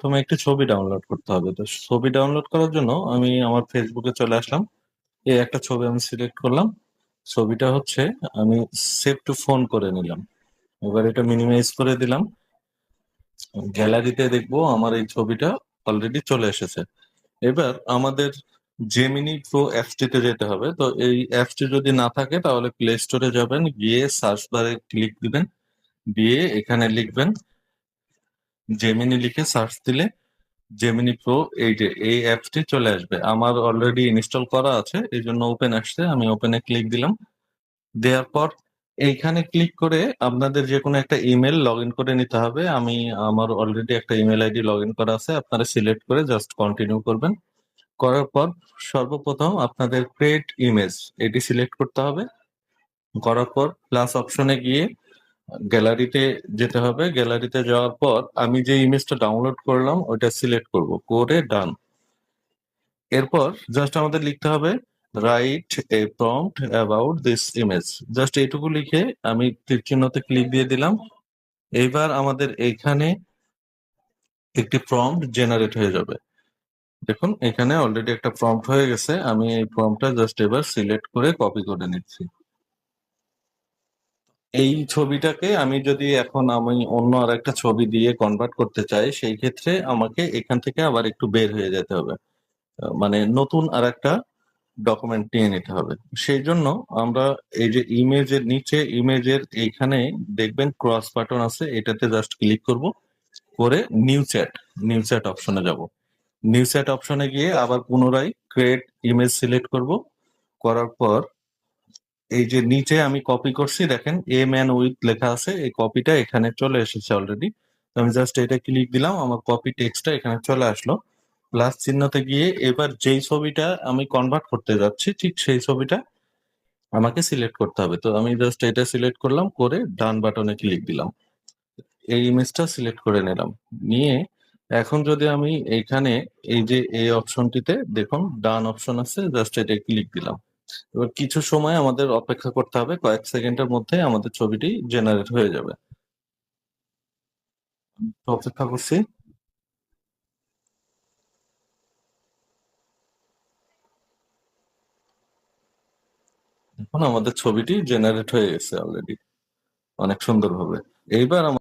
প্রথমে একটি ছবি ডাউনলোড করতে হবে। তো ছবি ডাউনলোড করার জন্য আমি আমার ফেসবুকে চলে আসলাম। এই একটা ছবি আমি সিলেক্ট করলাম। ছবিটা হচ্ছে আমি সেভ টু ফোন করে নিলাম। এবার এটা মিনিমাইজ করে দিলাম। গ্যালারিতে দেখবো আমার এই ছবিটা অলরেডি চলে এসেছে। এবার আমাদের জেমিনি প্রো অ্যাপসটিতে যেতে হবে। তো এই অ্যাপসটি যদি না থাকে তাহলে প্লে স্টোরে যাবেন, গিয়ে সার্চ বারে ক্লিক দিবেন, দিয়ে এখানে লিখবেন জেমিনি, লিখে সার্চ দিলে জেমিনি প্রো এই যে এই অ্যাপসটি চলে আসবে। আমার অলরেডি ইনস্টল করা আছে, এই জন্য ওপেন আসছে, আমি ওপেনে ক্লিক দিলাম। দেওয়ার পর এইখানে ক্লিক করে আপনাদের যে কোনো একটা ইমেল লগ ইন করে নিতে হবে। আমার অলরেডি একটা ইমেল আইডি লগ ইন করা আছে, আপনারা সিলেক্ট করে জাস্ট কন্টিনিউ করবেন। করার পর সর্বপ্রথম আপনাদের ক্রিয়েট ইমেজ এটি সিলেক্ট করতে হবে। করার পর প্লাস অপশনে গিয়ে গ্যালারিতে যেতে হবে। গ্যালারিতে যাওয়ার পর আমি যে ইমেজটা ডাউনলোড করলাম ওইটা সিলেক্ট করব, করে ডান। এরপর জাস্ট আমাদের লিখতে হবে write a prompt about this image. Just এইটুকু লিখে আমি তীর চিহ্নতে ক্লিক দিয়ে দিলাম। এইবার আমাদের এইখানে একটি প্রম্পট জেনারেট হয়ে যাবে। দেখুন এখানে অলরেডি একটা প্রম্পট হয়ে গেছে। আমি এই প্রম্পটটা জাস্ট এবার সিলেক্ট করে কপি করে নিচ্ছি। এই ছবিটাকে আমি যদি এখন আমি অন্য আর একটা ছবি দিয়ে কনভার্ট করতে চাই, সেই ক্ষেত্রে আমাকে এখান থেকে আবার একটু বের হয়ে যেতে হবে। মানে নতুন আর একটা ডকুমেন্ট নিয়ে নিতে হবে। সেই জন্য আমরা এই যে ইমেজের নিচে ইমেজের এইখানে দেখবেন ক্রস বাটন আছে, এটাতে জাস্ট ক্লিক করব, করে নিউ চ্যাট অপশনে যাব। নিউ চ্যাট অপশনে গিয়ে আবার পুনরায় ক্রিয়েট ইমেজ সিলেক্ট করব। করার পর এই যে নিচে আমি কপি করছি, দেখেন এ ম্যান উইথ লেখা আছে, এই কপিটা এখানে চলে এসেছে অলরেডি। আমি জাস্ট এটা ক্লিক দিলাম, আমার কপি টেক্সটটা এখানে চলে আসলো। প্লাস চিহ্নতে গিয়ে এবার যেই ছবিটা আমি কনভার্ট করতে যাচ্ছি ঠিক সেই ছবিটা আমাকে সিলেক্ট করতে হবে। তো আমি জাস্ট এটা সিলেক্ট করলাম, করে ডান বাটনে ক্লিক দিলাম। এই ইমেজটা সিলেক্ট করে নিলাম, নিয়ে এখন যদি আমি এইখানে এই যে এই অপশনটিতে দেখুন ডান অপশন আছে, জাস্ট এটা ক্লিক দিলাম। এবার কিছু সময় আমাদের অপেক্ষা করতে হবে, কয়েক সেকেন্ডের মধ্যে আমাদের ছবিটি জেনারেট হয়ে যাবে। তো অপেক্ষা করছি। এখন আমাদের ছবিটি জেনারেট হয়ে গেছে অলরেডি, অনেক সুন্দরভাবে। এইবার